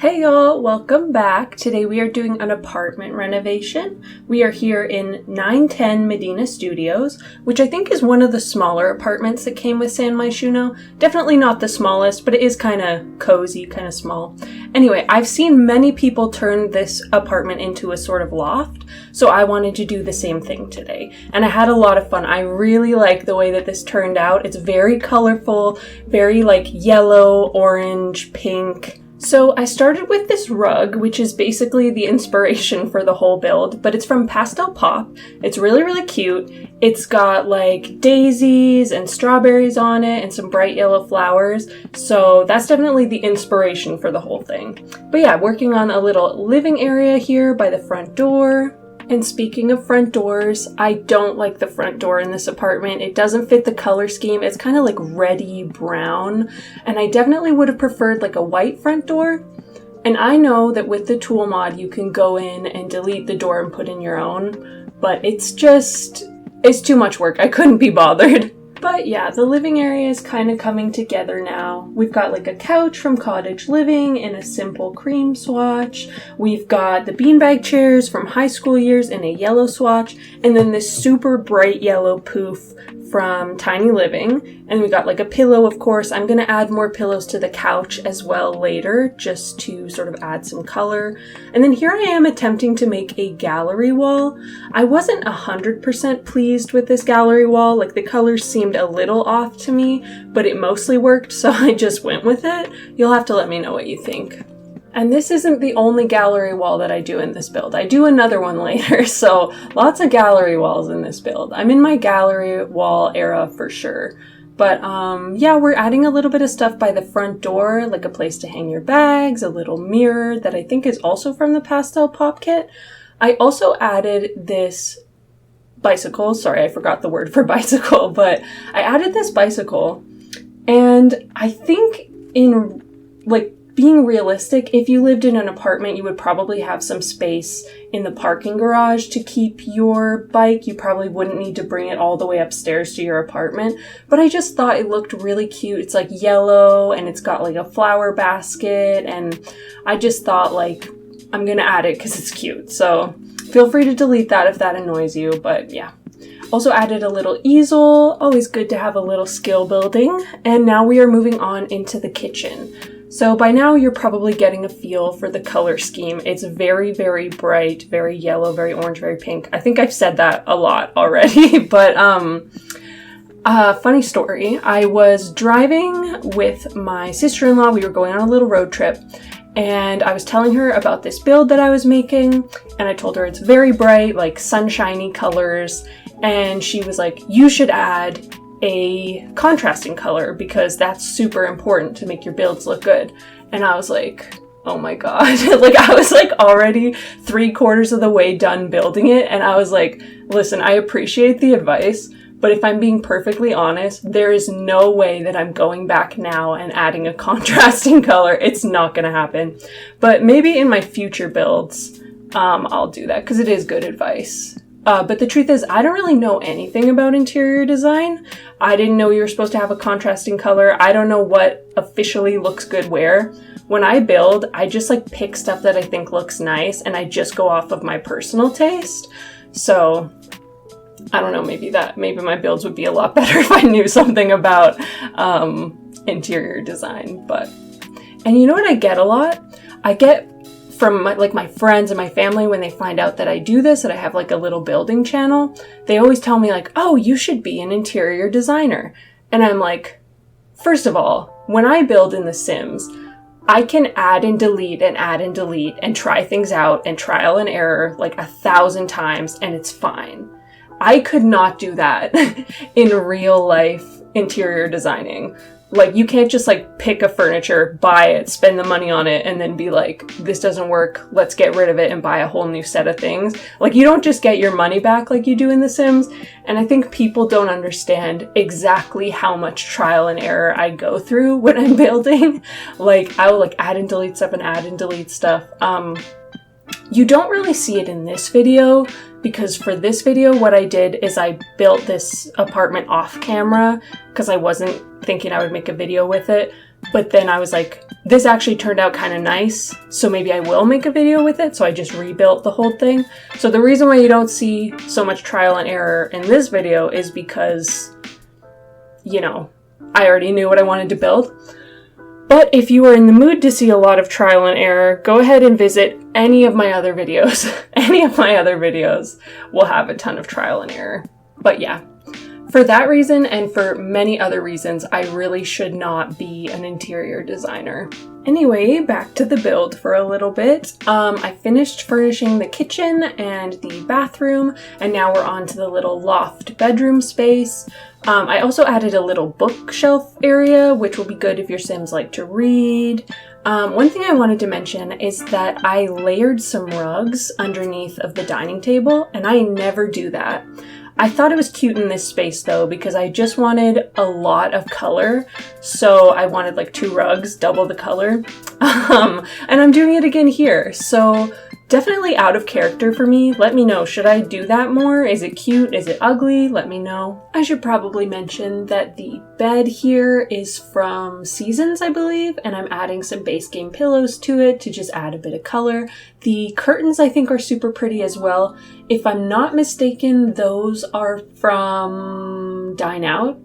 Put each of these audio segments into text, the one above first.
Hey y'all, welcome back. Today we are doing an apartment renovation. We are here in 910 Medina Studios, which I think is one of the smaller apartments that came with San Myshuno. Definitely not the smallest, but it is kind of cozy, kind of small. Anyway, I've seen many people turn this apartment into a sort of loft, so I wanted to do the same thing today. And I had a lot of fun. I really like the way that this turned out. It's very colorful, very like yellow, orange, pink. So I started with this rug, which is basically the inspiration for the whole build, but it's from Pastel Pop. It's really, really cute. It's got like daisies and strawberries on it and some bright yellow flowers. So that's definitely the inspiration for the whole thing. But yeah, working on a little living area here by the front door. And speaking of front doors, I don't like the front door in this apartment. It doesn't fit the color scheme. It's kind of like reddy brown, and I definitely would have preferred like a white front door. And I know that with the tool mod, you can go in and delete the door and put in your own, but it's too much work. I couldn't be bothered. But yeah, the living area is kind of coming together now. We've got like a couch from Cottage Living in a simple cream swatch. We've got the beanbag chairs from high school years in a yellow swatch. And then this super bright yellow poof from Tiny Living. And we got like a pillow, of course. I'm going to add more pillows to the couch as well later, just to sort of add some color. And then here I am attempting to make a gallery wall. I wasn't 100% pleased with this gallery wall. Like the colors seemed a little off to me, but it mostly worked, so I just went with it. You'll have to let me know what you think. And this isn't the only gallery wall that I do in this build. I do another one later, so lots of gallery walls in this build. I'm in my gallery wall era for sure. But yeah, we're adding a little bit of stuff by the front door, like a place to hang your bags, a little mirror that I think is also from the Pastel Pop kit. I also added this bicycle. Sorry, I forgot the word for bicycle, but I added this bicycle. And I think in like being realistic, if you lived in an apartment, you would probably have some space in the parking garage to keep your bike. You probably wouldn't need to bring it all the way upstairs to your apartment. But I just thought it looked really cute. It's like yellow and it's got like a flower basket. And I just thought like, I'm going to add it because it's cute. So feel free to delete that if that annoys you. But yeah. Also added a little easel. Always good to have a little skill building. And now we are moving on into the kitchen. So by now you're probably getting a feel for the color scheme. It's very, very bright, very yellow, very orange, very pink. I think I've said that a lot already, but funny story. I was driving with my sister-in-law. We were going on a little road trip, and I was telling her about this build that I was making, and I told her it's very bright, like sunshiny colors, and she was like, you should add a contrasting color because that's super important to make your builds look good. And I was like, oh my god. Like I was like already 3/4 of the way done building it, and I was like, listen, I appreciate the advice, but if I'm being perfectly honest, there is no way that I'm going back now and adding a contrasting color. It's not gonna happen. But maybe in my future builds, I'll do that because it is good advice. But the truth is, I don't really know anything about interior design. I didn't know you were supposed to have a contrasting color. I don't know what officially looks good where. When I build, I just like pick stuff that I think looks nice, and I just go off of my personal taste. So I don't know, maybe my builds would be a lot better if I knew something about interior design. And you know what I get a lot? I get from my friends and my family when they find out that I do this, that I have like a little building channel, they always tell me like, oh, you should be an interior designer. And I'm like, first of all, when I build in The Sims, I can add and delete and try things out and trial and error like 1,000 times and it's fine. I could not do that in real life interior designing. Like, you can't just, like, pick a furniture, buy it, spend the money on it, and then be like, this doesn't work, let's get rid of it and buy a whole new set of things. Like, you don't just get your money back like you do in The Sims, and I think people don't understand exactly how much trial and error I go through when I'm building. Like, I will, like, add and delete stuff. You don't really see it in this video, because for this video, what I did is I built this apartment off camera, because I wasn't thinking I would make a video with it. But then I was like, this actually turned out kind of nice, so maybe I will make a video with it. So I just rebuilt the whole thing. So the reason why you don't see so much trial and error in this video is because, you know, I already knew what I wanted to build. But if you are in the mood to see a lot of trial and error, go ahead and visit any of my other videos. Any of my other videos will have a ton of trial and error. But yeah, for that reason and for many other reasons, I really should not be an interior designer. Anyway, back to the build for a little bit. I finished furnishing the kitchen and the bathroom, and now we're on to the little loft bedroom space. I also added a little bookshelf area, which will be good if your Sims like to read. One thing I wanted to mention is that I layered some rugs underneath of the dining table, and I never do that. I thought it was cute in this space though, because I just wanted a lot of color. So I wanted like 2 rugs, double the color. And I'm doing it again here. So definitely out of character for me. Let me know, should I do that more? Is it cute? Is it ugly? Let me know. I should probably mention that the bed here is from Seasons, I believe, and I'm adding some base game pillows to it to just add a bit of color. The curtains I think are super pretty as well. If I'm not mistaken, those are from Dine Out.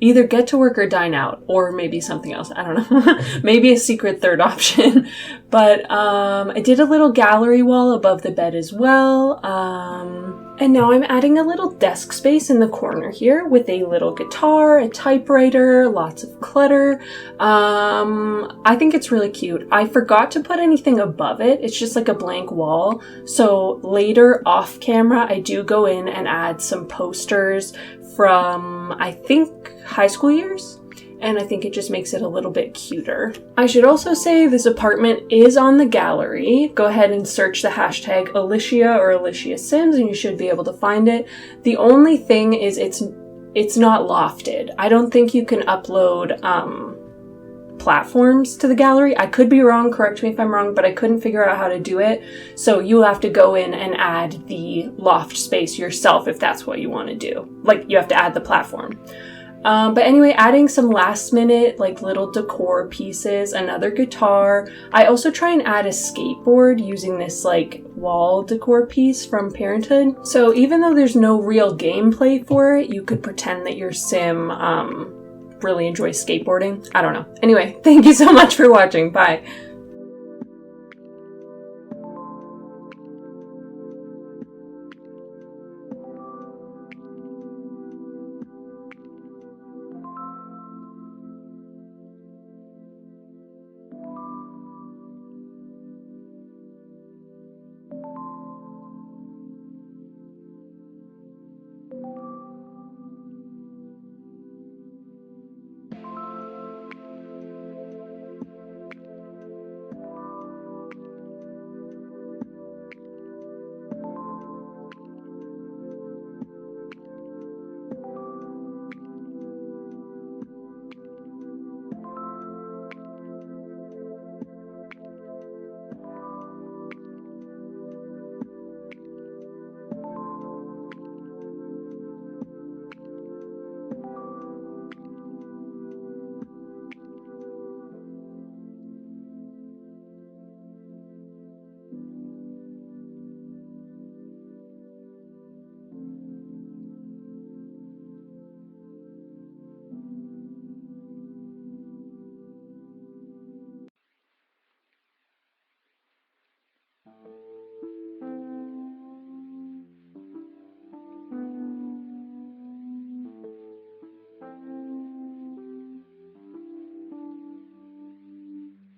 Either Get to Work or Dine Out, or maybe something else. I don't know. Maybe a secret third option. But I did a little gallery wall above the bed as well. And now I'm adding a little desk space in the corner here with a little guitar, a typewriter, lots of clutter. I think it's really cute. I forgot to put anything above it. It's just like a blank wall. So later off camera, I do go in and add some posters from, I think, high school years. And I think it just makes it a little bit cuter. I should also say this apartment is on the gallery. Go ahead and search the hashtag Olichia or Olichia Sims and you should be able to find it. The only thing is it's not lofted. I don't think you can upload platforms to the gallery. I could be wrong, correct me if I'm wrong, but I couldn't figure out how to do it. So you have to go in and add the loft space yourself if that's what you want to do. Like, you have to add the platform. But anyway, adding some last minute like little decor pieces, another guitar. I also try and add a skateboard using this like wall decor piece from Parenthood. So even though there's no real gameplay for it, you could pretend that your Sim really enjoys skateboarding. I don't know. Anyway, thank you so much for watching. Bye.